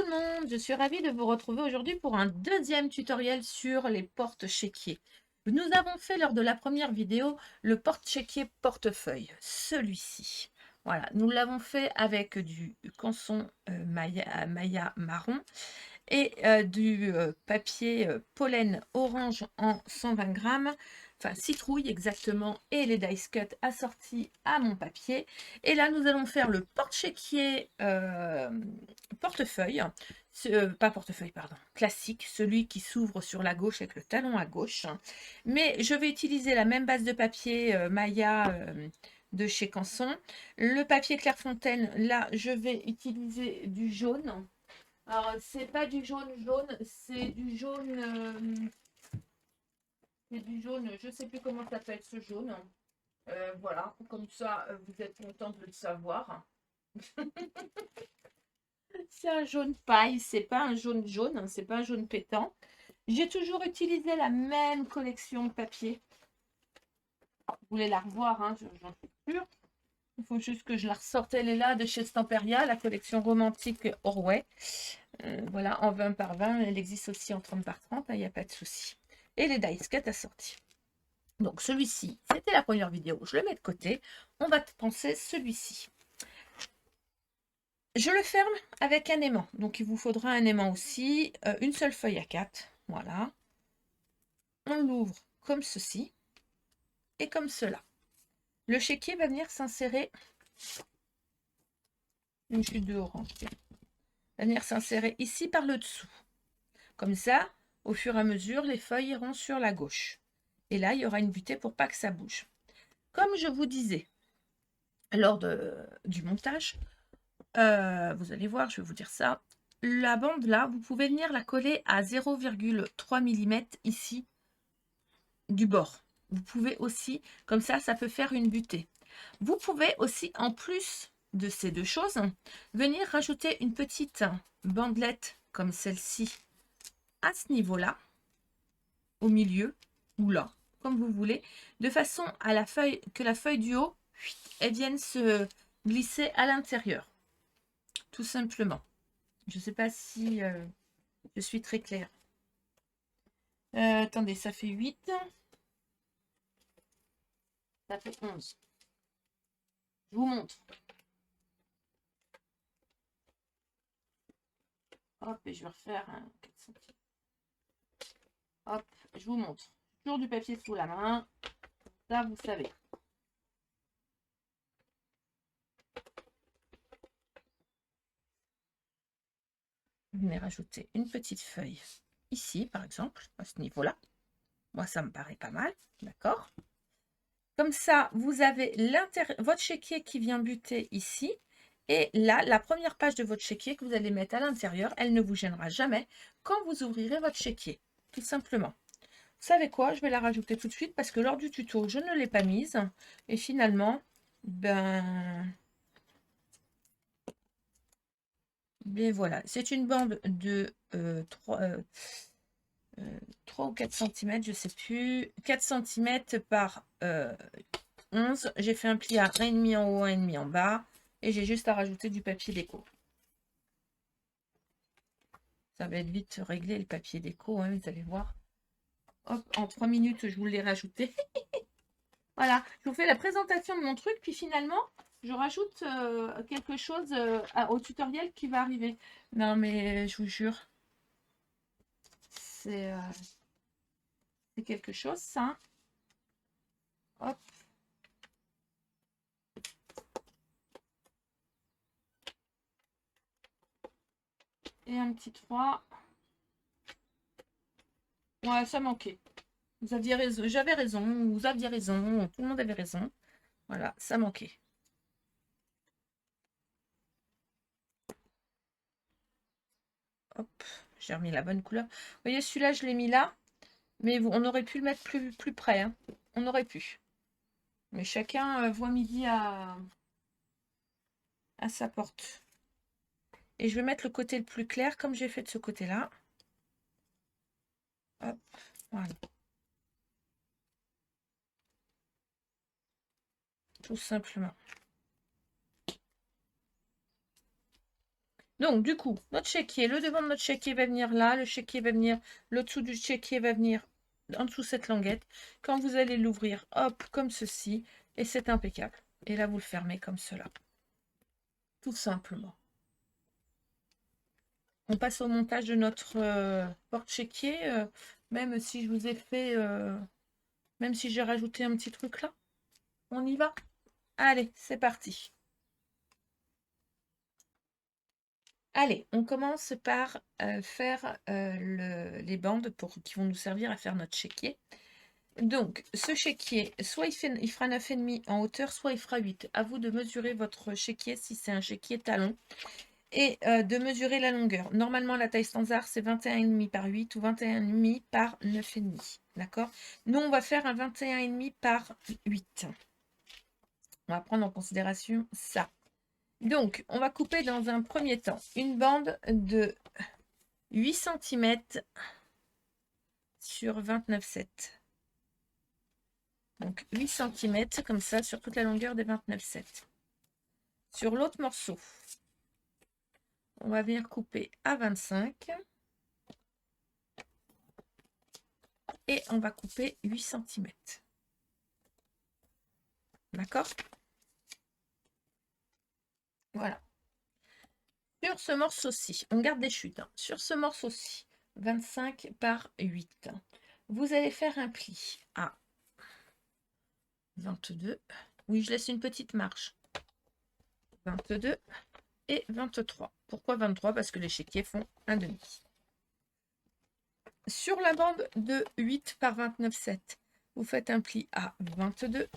tout le monde, je suis ravie de vous retrouver aujourd'hui pour un deuxième tutoriel sur les porte-chéquiers. Nous avons fait lors de la première vidéo le porte-chéquier portefeuille, celui-ci. Voilà, nous l'avons fait avec du canson mailla marron et du papier pollen orange en 120 grammes, enfin citrouille exactement, et les dice cut assortis à mon papier. Et là, nous allons faire le porte-chéquier portefeuille, pas portefeuille, pardon, classique, celui qui s'ouvre sur la gauche avec le talon à gauche. Mais je vais utiliser la même base de papier Maya de chez Canson. Le papier Clairefontaine, là, je vais utiliser du jaune. Alors, c'est pas du jaune jaune, c'est du jaune, je sais plus comment ça s'appelle ce jaune. Voilà, comme ça, vous êtes content de le savoir. C'est un jaune paille, c'est pas un jaune jaune, hein, c'est pas un jaune pétant. J'ai toujours utilisé la même collection de papier. Vous voulez la revoir, hein, j'en suis sûre. Il faut juste que je la ressorte. Elle est là de chez Stamperia, la collection romantique Orway. Voilà, en 20 par 20. Elle existe aussi en 30 par 30, il n'y a pas de souci. Et les dice cut assortis. Donc celui-ci, c'était la première vidéo. Je le mets de côté. On va penser celui-ci. Je le ferme avec un aimant. Donc il vous faudra un aimant aussi. Une seule feuille à 4. Voilà. On l'ouvre comme ceci. Et comme cela. Le chéquier va venir s'insérer. Une chute de orange. Va venir s'insérer ici par le dessous. Comme ça, au fur et à mesure, les feuilles iront sur la gauche. Et là, il y aura une butée pour pas que ça bouge. Comme je vous disais lors du montage, vous allez voir, je vais vous dire ça. La bande là, vous pouvez venir la coller à 0,3 mm ici du bord. Vous pouvez aussi, comme ça peut faire une butée. Vous pouvez aussi, en plus de ces deux choses, venir rajouter une petite bandelette comme celle-ci à ce niveau-là, au milieu ou là, comme vous voulez, de façon à que la feuille du haut, elle vienne se glisser à l'intérieur, tout simplement. Je ne sais pas si je suis très claire. Attendez, ça fait 8. Ça fait 11. Je vous montre. Hop, et je vais refaire un 4 cm. Hop, je vous montre. Toujours du papier sous la main. Ça, vous savez. Vous venez rajouter une petite feuille ici, par exemple, à ce niveau-là. Moi, ça me paraît pas mal. D'accord. Comme ça, vous avez votre chéquier qui vient buter ici. Et là, la première page de votre chéquier que vous allez mettre à l'intérieur, elle ne vous gênera jamais quand vous ouvrirez votre chéquier. Tout simplement. Vous savez quoi? Je vais la rajouter tout de suite parce que lors du tuto, je ne l'ai pas mise. Et finalement, ben voilà. C'est une bande de 3 ou 4 cm, je ne sais plus. 4 cm par 11. J'ai fait un pli à 1,5 en haut, 1,5 en bas. Et j'ai juste à rajouter du papier déco. Ça va être vite réglé le papier déco, hein, vous allez voir. Hop, en 3 minutes, je vous l'ai rajouté. Voilà, je vous fais la présentation de mon truc, puis finalement, je rajoute quelque chose au tutoriel qui va arriver. Non, mais je vous jure, c'est quelque chose, ça. Hop. Et un petit 3. Ouais, ça manquait. Vous aviez raison, j'avais raison, vous aviez raison, tout le monde avait raison. Voilà, ça manquait. Hop, j'ai remis la bonne couleur. Vous voyez, celui-là, je l'ai mis là. Mais on aurait pu le mettre plus près. Hein. On aurait pu. Mais chacun voit midi à sa porte. Et je vais mettre le côté le plus clair, comme j'ai fait de ce côté-là. Hop, voilà. Tout simplement. Donc, du coup, notre chéquier, le devant de notre chéquier va venir là, le chéquier va venir, le dessous du chéquier va venir en dessous de cette languette. Quand vous allez l'ouvrir, hop, comme ceci, et c'est impeccable. Et là, vous le fermez comme cela, tout simplement. On passe au montage de notre porte-chéquier, même si je vous ai fait, même si j'ai rajouté un petit truc là. On y va? Allez, c'est parti. Allez, on commence par faire les bandes qui vont nous servir à faire notre chéquier. Donc, ce chéquier, soit il fera 9,5 en hauteur, soit il fera 8. À vous de mesurer votre chéquier si c'est un chéquier talon et de mesurer la longueur. Normalement, la taille standard, c'est 21,5 par 8 ou 21,5 par 9,5. D'accord? Nous, on va faire un 21,5 par 8. On va prendre en considération ça. Donc, on va couper dans un premier temps une bande de 8 cm sur 29,7. Donc 8 cm comme ça sur toute la longueur des 29,7. Sur l'autre morceau, on va venir couper à 25 et on va couper 8 cm. D'accord? Voilà. Sur ce morceau-ci, on garde des chutes. Hein. Sur ce morceau-ci, 25 par 8, vous allez faire un pli à 22. Oui, je laisse une petite marge. 22 et 23. Pourquoi 23? Parce que les chéquiers font un demi. Sur la bande de 8 par 29,7, vous faites un pli à 22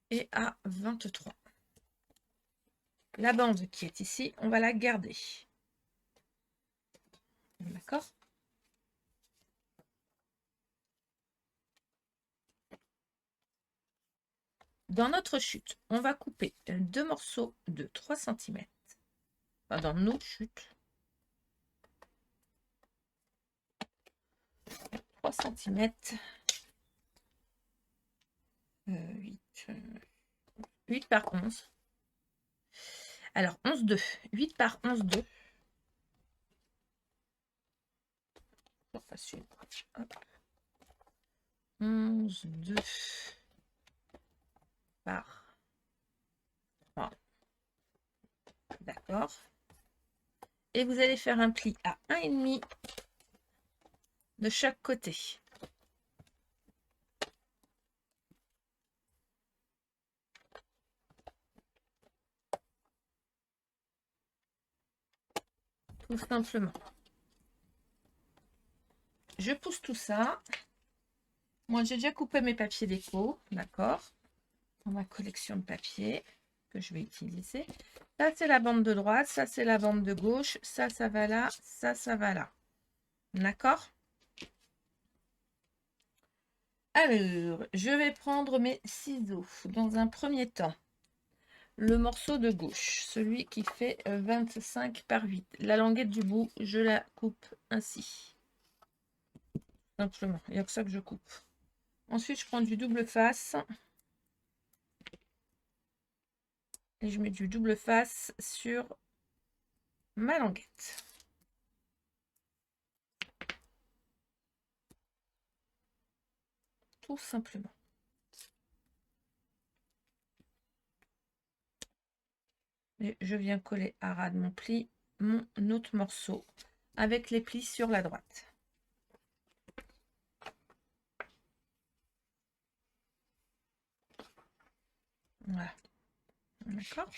et à 23. La bande qui est ici, on va la garder. D'accord? Dans notre chute, on va couper deux morceaux de 3 cm. Enfin, dans nos chutes. 3 cm. 8 par 11. Alors, 11,2. 8 par 11,2. Facile. 11,2 par 3. D'accord. Et vous allez faire un pli à 1,5 de chaque côté. Tout simplement. Je pousse tout ça. Moi, j'ai déjà coupé mes papiers déco, d'accord, dans ma collection de papier que je vais utiliser. Ça, c'est la bande de droite, ça, c'est la bande de gauche, ça va là, ça va là. D'accord? Alors, je vais prendre mes ciseaux dans un premier temps. Le morceau de gauche, celui qui fait 25 par 8. La languette du bout, je la coupe ainsi. Simplement, il n'y a que ça que je coupe. Ensuite, je prends du double face. Et je mets du double face sur ma languette. Tout simplement. Et je viens coller à ras de mon pli mon autre morceau avec les plis sur la droite. Voilà. D'accord.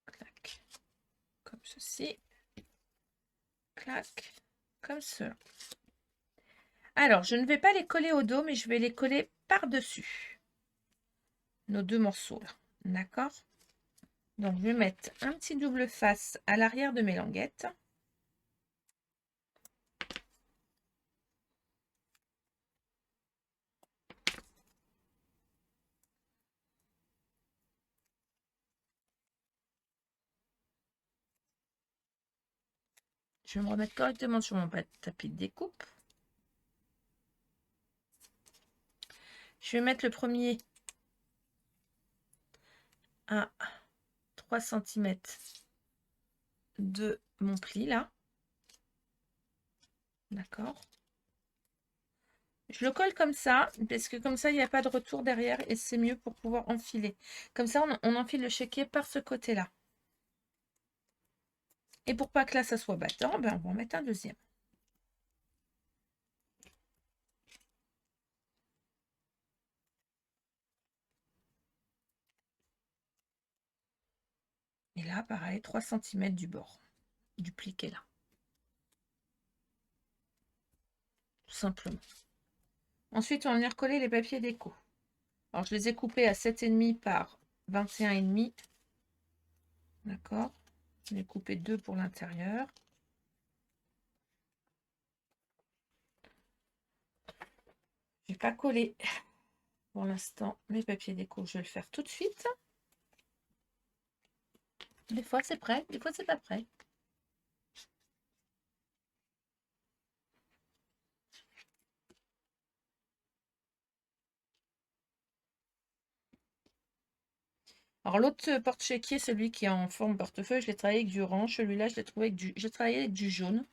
Clac. Comme ceci. Clac. Comme cela. Alors, je ne vais pas les coller au dos, mais je vais les coller par-dessus nos deux morceaux là. D'accord. Donc, je vais mettre un petit double face à l'arrière de mes languettes. Je vais me remettre correctement sur mon tapis de découpe. Je vais mettre le premier à 3 cm de mon pli là. D'accord. Je le colle comme ça, parce que comme ça, il n'y a pas de retour derrière et c'est mieux pour pouvoir enfiler. Comme ça, on enfile le chéquier par ce côté-là. Et pour pas que là, ça soit battant, ben, on va en mettre un deuxième. Et là, pareil, 3 cm du bord, du pli qui est là. Tout simplement. Ensuite, on va venir coller les papiers déco. Alors, je les ai coupés à 7,5 par 21,5. D'accord. Je vais couper 2 pour l'intérieur. Je vais pas coller pour l'instant mes papiers déco. Je vais le faire tout de suite. Des fois, c'est prêt. Des fois, c'est pas prêt. Alors l'autre porte-chéquier, celui qui est en forme portefeuille, je l'ai travaillé avec du orange. Celui-là, je l'ai trouvé avec j'ai travaillé avec du jaune.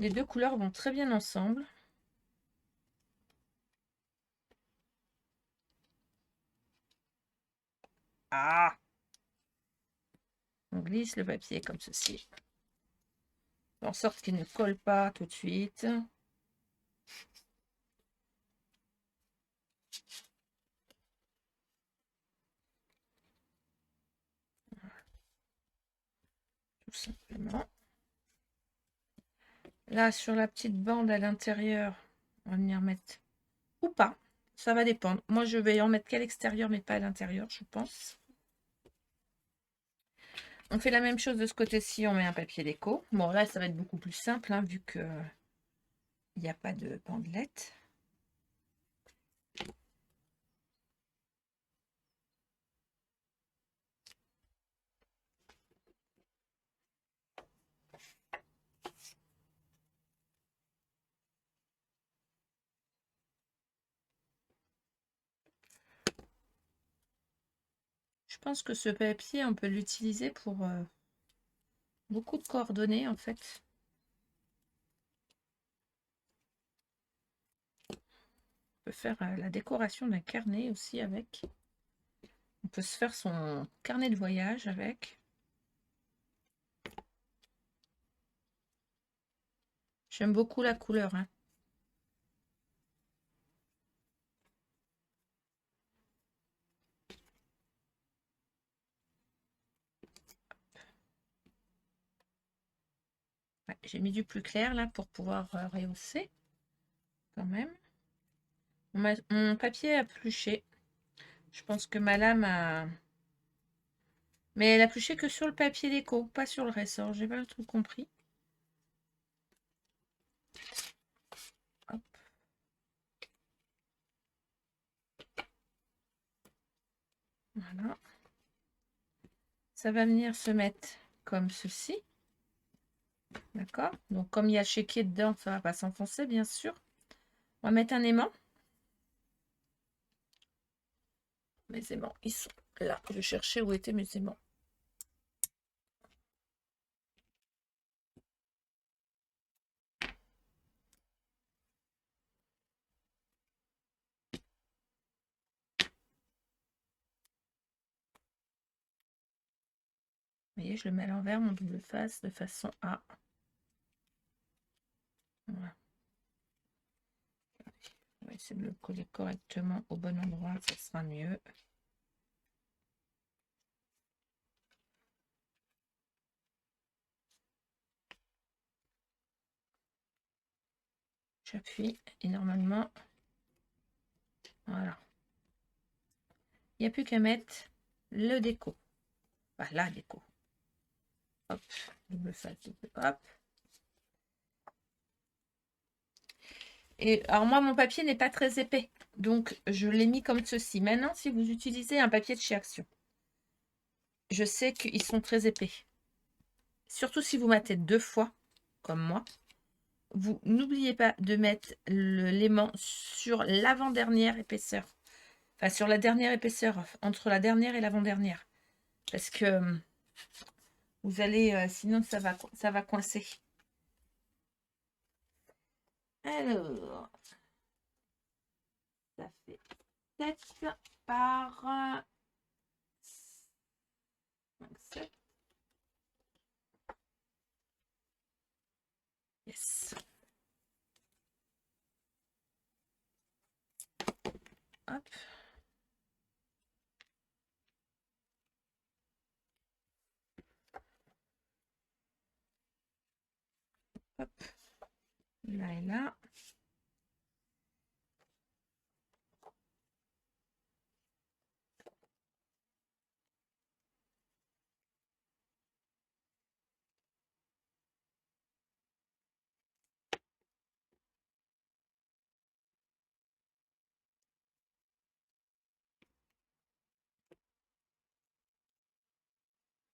Les deux couleurs vont très bien ensemble. Ah! On glisse le papier comme ceci. En sorte qu'il ne colle pas tout de suite. Tout simplement. Là, sur la petite bande à l'intérieur, on va venir mettre ou pas. Ça va dépendre. Moi, je vais en mettre qu'à l'extérieur, mais pas à l'intérieur, je pense. On fait la même chose de ce côté-ci, on met un papier déco. Bon, là, ça va être beaucoup plus simple, hein, vu que il n'y a pas de bandelette. Je pense que ce papier, on peut l'utiliser pour beaucoup de coordonnées, en fait. On peut faire la décoration d'un carnet aussi avec. On peut se faire son carnet de voyage avec. J'aime beaucoup la couleur, hein. Ouais, j'ai mis du plus clair là pour pouvoir rehausser quand même. Mon papier a pluché. Je pense que ma lame a... Mais elle a pluché que sur le papier déco, pas sur le ressort. J'ai pas tout compris. Hop. Voilà. Ça va venir se mettre comme ceci. D'accord? Donc comme il y a chéquier dedans, ça va pas s'enfoncer, bien sûr. On va mettre un aimant. Mes aimants, ils sont là. Je cherchais où étaient mes aimants. Vous voyez, je le mets à l'envers, mon double face, de façon à... Voilà. On va essayer de le coller correctement au bon endroit, ça sera mieux. J'appuie et normalement, voilà. Il n'y a plus qu'à mettre le déco. Enfin, la déco. Hop, double face, double hop. Et alors moi, mon papier n'est pas très épais. Donc, je l'ai mis comme ceci. Maintenant, si vous utilisez un papier de chez Action, je sais qu'ils sont très épais. Surtout si vous matez 2 fois, comme moi. vous n'oubliez pas de mettre l'aimant sur l'avant-dernière épaisseur. Enfin, sur la dernière épaisseur, entre la dernière et l'avant-dernière. Parce que vous allez, sinon ça va coincer. Alors, ça fait 7 par 7. Yes. Hop. Hop. Là et là.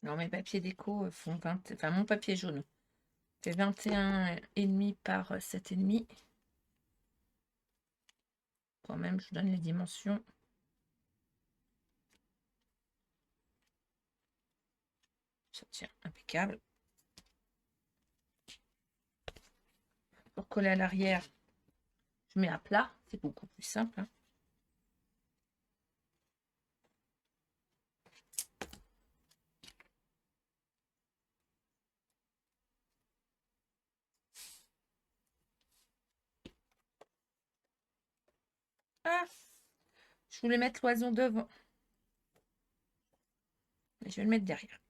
Non, mes papiers déco font 20, enfin mon papier jaune fait 21,5 par 7,5. Quand même, je donne les dimensions. Ça tient impeccable. Pour coller à l'arrière, je mets à plat, c'est beaucoup plus simple. Hein. Ah, je voulais mettre l'oiseau devant. Mais je vais le mettre derrière.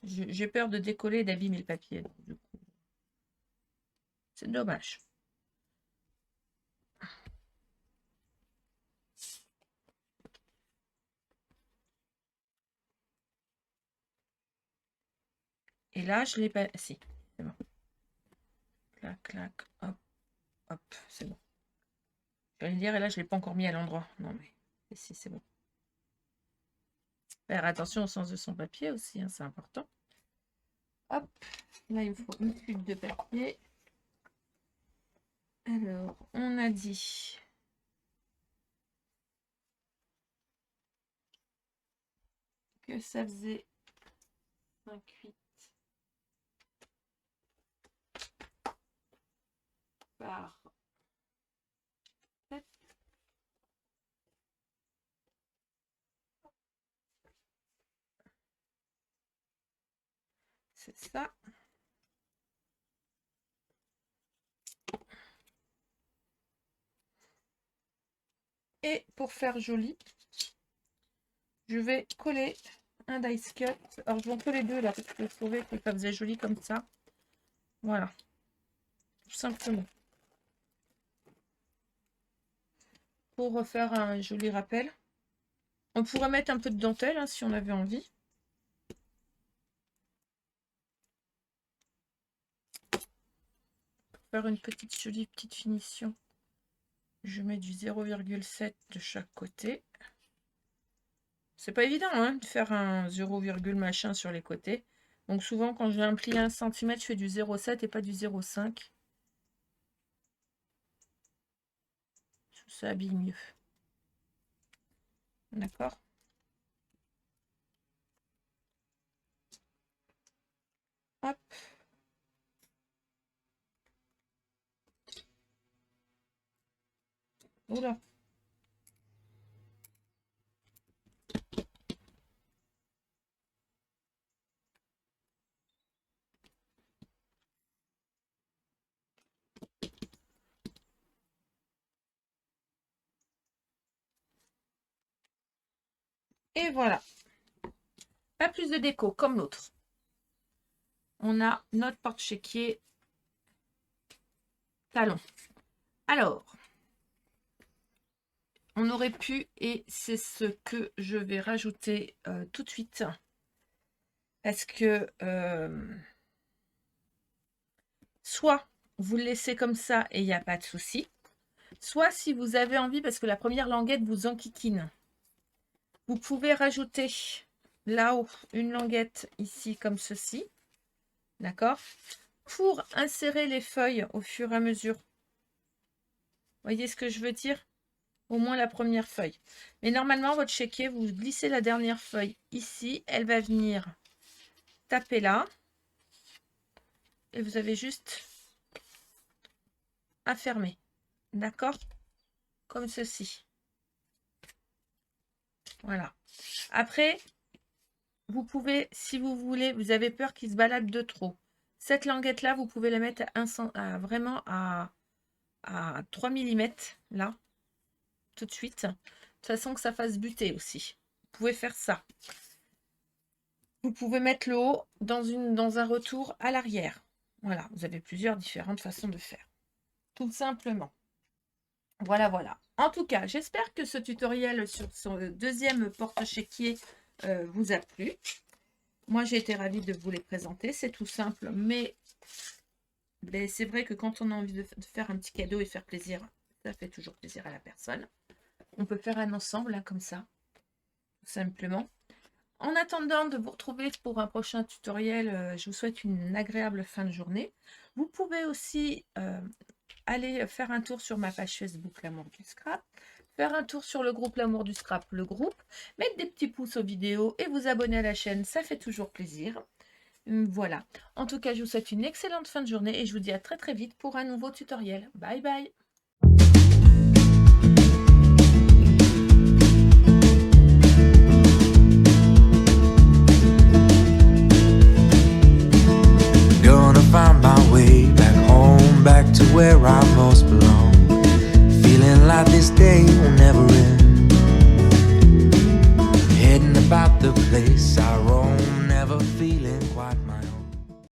J'ai peur de décoller et d'abîmer le papier. Du coup. C'est dommage. Et là, je l'ai pas... Si, c'est bon. Clac, clac, hop, hop, c'est bon. Je vais le dire, et là, je ne l'ai pas encore mis à l'endroit. Non, mais ici, c'est bon. Faire attention au sens de son papier aussi, hein, c'est important. Hop, là, il me faut une fuite de papier. Alors, on a dit... que ça faisait 5,8 par 7. C'est ça. Et pour faire joli, je vais coller un dice cut. Alors, je vais en coller deux là, parce que je trouvais que ça faisait joli comme ça. Voilà. Tout simplement. Pour refaire un joli rappel. On pourrait mettre un peu de dentelle hein, si on avait envie. Pour faire une jolie petite finition, je mets du 0,7 de chaque côté. C'est pas évident hein, de faire un 0, machin sur les côtés. Donc souvent quand je vais plier 1 cm, je fais du 0,7 et pas du 0,5. Ça habille mieux. D'accord? Hop. Oula. Et voilà. Pas plus de déco comme l'autre. On a notre porte-chéquier talon. Alors, on aurait pu, et c'est ce que je vais rajouter tout de suite, parce que soit vous le laissez comme ça et il n'y a pas de souci, soit si vous avez envie, parce que la première languette vous enquiquine, vous pouvez rajouter là-haut une languette ici comme ceci. D'accord? Pour insérer les feuilles au fur et à mesure. Voyez ce que je veux dire? Au moins la première feuille. Mais normalement, votre chéquier, vous glissez la dernière feuille ici. Elle va venir taper là. Et vous avez juste à fermer. D'accord? Comme ceci. Voilà. Après, vous pouvez, si vous voulez, vous avez peur qu'il se balade de trop. Cette languette-là, vous pouvez la mettre vraiment à 3 mm, là, tout de suite. De toute façon que ça fasse buter aussi. Vous pouvez faire ça. Vous pouvez mettre le haut dans un retour à l'arrière. Voilà, vous avez plusieurs différentes façons de faire. Tout simplement. Voilà, voilà. En tout cas, j'espère que ce tutoriel sur son deuxième porte-chéquier vous a plu. Moi, j'ai été ravie de vous les présenter. C'est tout simple, mais c'est vrai que quand on a envie de faire un petit cadeau et faire plaisir, ça fait toujours plaisir à la personne. On peut faire un ensemble, hein, comme ça, tout simplement. En attendant de vous retrouver pour un prochain tutoriel, je vous souhaite une agréable fin de journée. Vous pouvez aussi aller faire un tour sur ma page Facebook L'Amour du Scrap, faire un tour sur le groupe L'Amour du Scrap, le groupe, mettre des petits pouces aux vidéos et vous abonner à la chaîne, ça fait toujours plaisir. Voilà. En tout cas, je vous souhaite une excellente fin de journée et je vous dis à très très vite pour un nouveau tutoriel. Bye bye! Find my way back home, back to where I most belong. Feeling like this day will never end. Heading about the place I roam, never feeling quite my own.